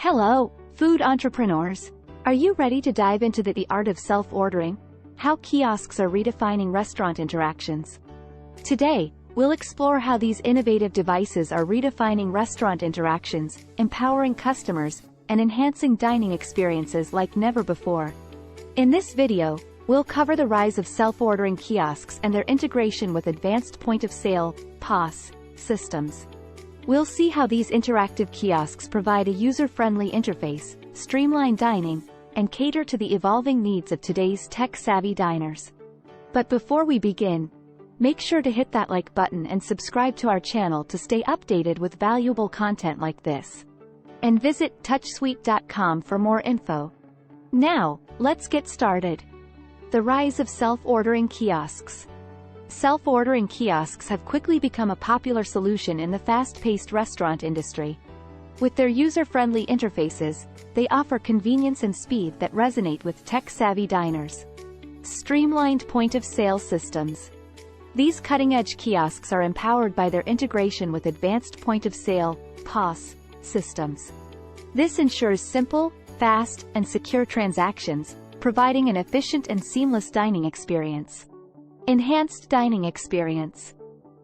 Hello, food entrepreneurs. Are you ready to dive into the art of self-ordering? How kiosks are redefining restaurant interactions. Today, we'll explore how these innovative devices are redefining restaurant interactions, empowering customers, and enhancing dining experiences like never before. In this video, we'll cover the rise of self-ordering kiosks and their integration with advanced point-of-sale (POS) systems. We'll see how these interactive kiosks provide a user-friendly interface, streamline dining, and cater to the evolving needs of today's tech-savvy diners. But before we begin, make sure to hit that like button and subscribe to our channel to stay updated with valuable content like this. And visit touchsuite.com for more info. Now, let's get started. The rise of self-ordering kiosks. Self-ordering kiosks have quickly become a popular solution in the fast-paced restaurant industry. With their user-friendly interfaces, they offer convenience and speed that resonate with tech-savvy diners. Streamlined point-of-sale systems. These cutting-edge kiosks are empowered by their integration with advanced point-of-sale (POS) systems. This ensures simple, fast, and secure transactions, providing an efficient and seamless dining experience. Enhanced dining experience.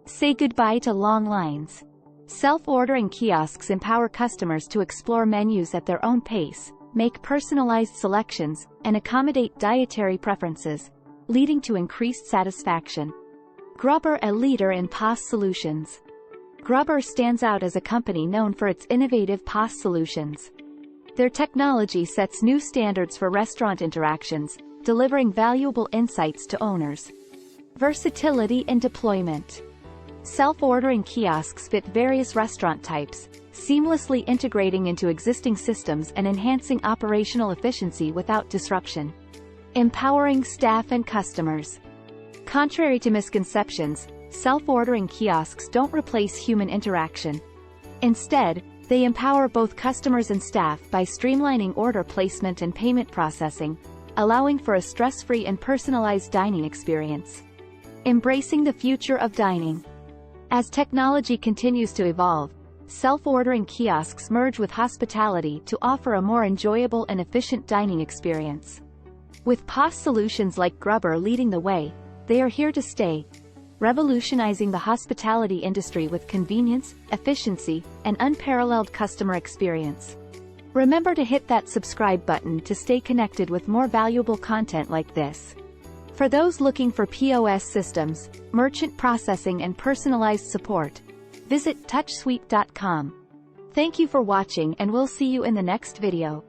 Say goodbye to long lines. Self-ordering kiosks empower customers to explore menus at their own pace, make personalized selections, and accommodate dietary preferences, leading to increased satisfaction. GRUBBRR, a leader in POS solutions. GRUBBRR stands out as a company known for its innovative POS solutions. Their technology sets new standards for restaurant interactions, delivering valuable insights to owners. Versatility and deployment. Self-ordering kiosks fit various restaurant types, seamlessly integrating into existing systems and enhancing operational efficiency without disruption. Empowering staff and customers. Contrary to misconceptions, self-ordering kiosks don't replace human interaction. Instead, they empower both customers and staff by streamlining order placement and payment processing, allowing for a stress-free and personalized dining experience. Embracing the future of dining. As technology continues to evolve, self-ordering kiosks merge with hospitality to offer a more enjoyable and efficient dining experience. With POS solutions like GRUBBRR leading the way, they are here to stay, revolutionizing the hospitality industry with convenience, efficiency, and unparalleled customer experience. Remember to hit that subscribe button to stay connected with more valuable content like this. For those looking for POS systems, merchant processing and personalized support, visit touchsuite.com. Thank you for watching and we'll see you in the next video.